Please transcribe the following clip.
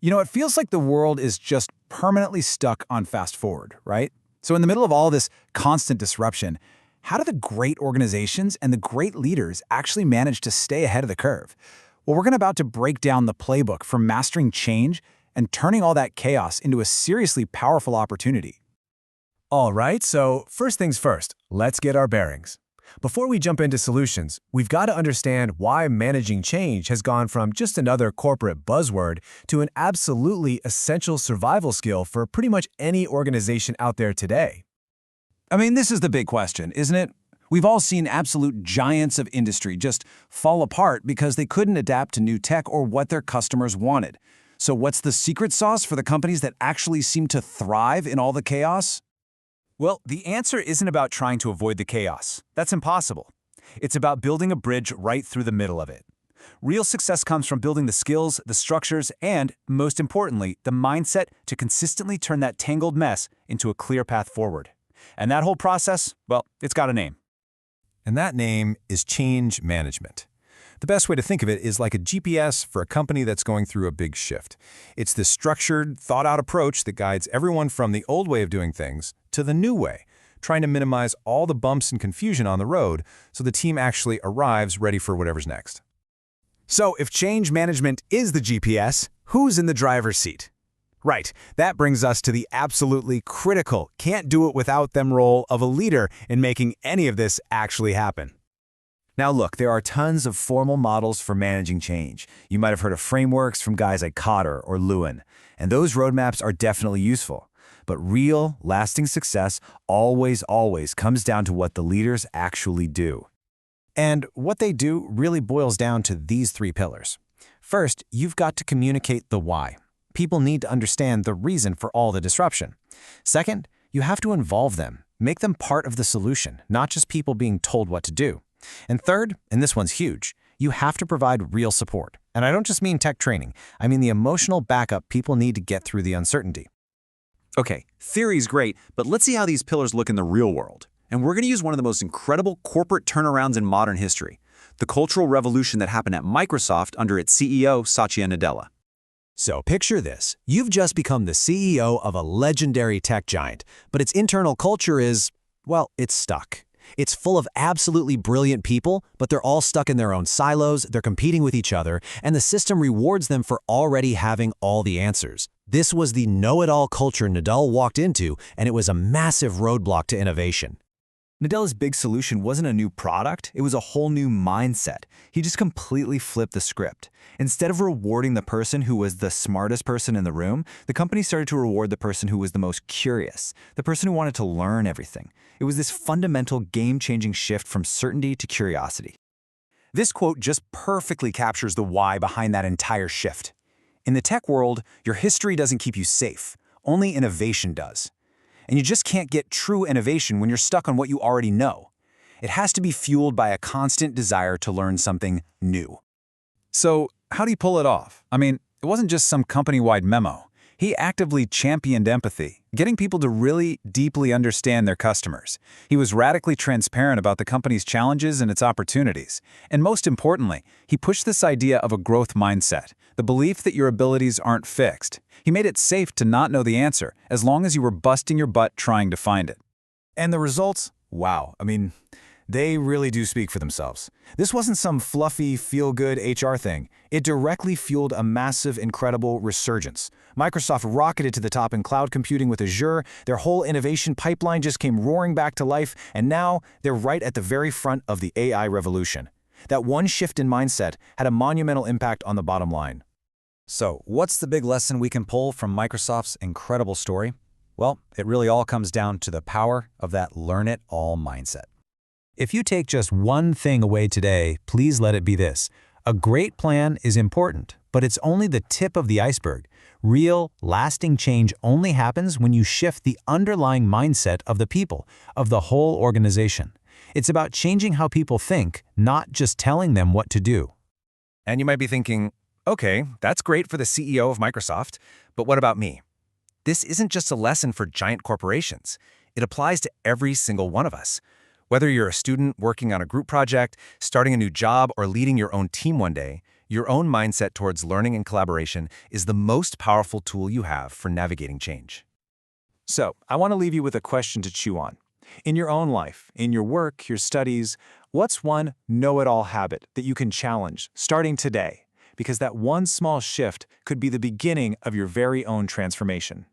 It feels like the world is just permanently stuck on fast forward, right? So in the middle of all this constant disruption, how do the great organizations and the great leaders actually manage to stay ahead of the curve? Well, we're about to break down the playbook for mastering change and turning all that chaos into a seriously powerful opportunity. All right, so first things first, let's get our bearings. Before we jump into solutions, we've got to understand why managing change has gone from just another corporate buzzword to an absolutely essential survival skill for pretty much any organization out there today. This is the big question, isn't it? We've all seen absolute giants of industry just fall apart because they couldn't adapt to new tech or what their customers wanted. So what's the secret sauce for the companies that actually seem to thrive in all the chaos? Well, the answer isn't about trying to avoid the chaos. That's impossible. It's about building a bridge right through the middle of it. Real success comes from building the skills, the structures, and, most importantly, the mindset to consistently turn that tangled mess into a clear path forward. And that whole process, well, it's got a name. And that name is change management. The best way to think of it is like a GPS for a company that's going through a big shift. It's this structured, thought-out approach that guides everyone from the old way of doing things to the new way, trying to minimize all the bumps and confusion on the road so the team actually arrives ready for whatever's next. So if change management is the GPS, who's in the driver's seat? Right, that brings us to the absolutely critical, can't-do-it-without-them role of a leader in making any of this actually happen. Now look, there are tons of formal models for managing change. You might have heard of frameworks from guys like Kotter or Lewin, and those roadmaps are definitely useful. But real, lasting success always comes down to what the leaders actually do. And what they do really boils down to these three pillars. First, you've got to communicate the why. People need to understand the reason for all the disruption. Second, you have to involve them, make them part of the solution, not just people being told what to do. And third, and this one's huge, you have to provide real support. And I don't just mean tech training, I mean the emotional backup people need to get through the uncertainty. Okay, theory's great, but let's see how these pillars look in the real world. And we're going to use one of the most incredible corporate turnarounds in modern history, the cultural revolution that happened at Microsoft under its CEO, Satya Nadella. So picture this. You've just become the CEO of a legendary tech giant, but its internal culture is, well, it's stuck. It's full of absolutely brilliant people, but they're all stuck in their own silos, they're competing with each other, and the system rewards them for already having all the answers. This was the know-it-all culture Nadella walked into, and it was a massive roadblock to innovation. Nadella's big solution wasn't a new product, it was a whole new mindset. He just completely flipped the script. Instead of rewarding the person who was the smartest person in the room, the company started to reward the person who was the most curious, the person who wanted to learn everything. It was this fundamental game-changing shift from certainty to curiosity. This quote just perfectly captures the why behind that entire shift. In the tech world, your history doesn't keep you safe. Only innovation does. And you just can't get true innovation when you're stuck on what you already know. It has to be fueled by a constant desire to learn something new. So, how do you pull it off? It wasn't just some company-wide memo. He actively championed empathy, getting people to really deeply understand their customers. He was radically transparent about the company's challenges and its opportunities. And most importantly, he pushed this idea of a growth mindset, the belief that your abilities aren't fixed. He made it safe to not know the answer, as long as you were busting your butt trying to find it. And the results? Wow. They really do speak for themselves. This wasn't some fluffy, feel-good HR thing. It directly fueled a massive, incredible resurgence. Microsoft rocketed to the top in cloud computing with Azure, their whole innovation pipeline just came roaring back to life, and now they're right at the very front of the AI revolution. That one shift in mindset had a monumental impact on the bottom line. So, what's the big lesson we can pull from Microsoft's incredible story? Well, it really all comes down to the power of that learn-it-all mindset. If you take just one thing away today, please let it be this. A great plan is important, but it's only the tip of the iceberg. Real, lasting change only happens when you shift the underlying mindset of the people, of the whole organization. It's about changing how people think, not just telling them what to do. And you might be thinking, okay, that's great for the CEO of Microsoft, but what about me? This isn't just a lesson for giant corporations. It applies to every single one of us. Whether you're a student working on a group project, starting a new job, or leading your own team one day, Your own mindset towards learning and collaboration is the most powerful tool you have for navigating change. So, I want to leave you with a question to chew on. In your own life, in your work, your studies, what's one know-it-all habit that you can challenge starting today? Because that one small shift could be the beginning of your very own transformation.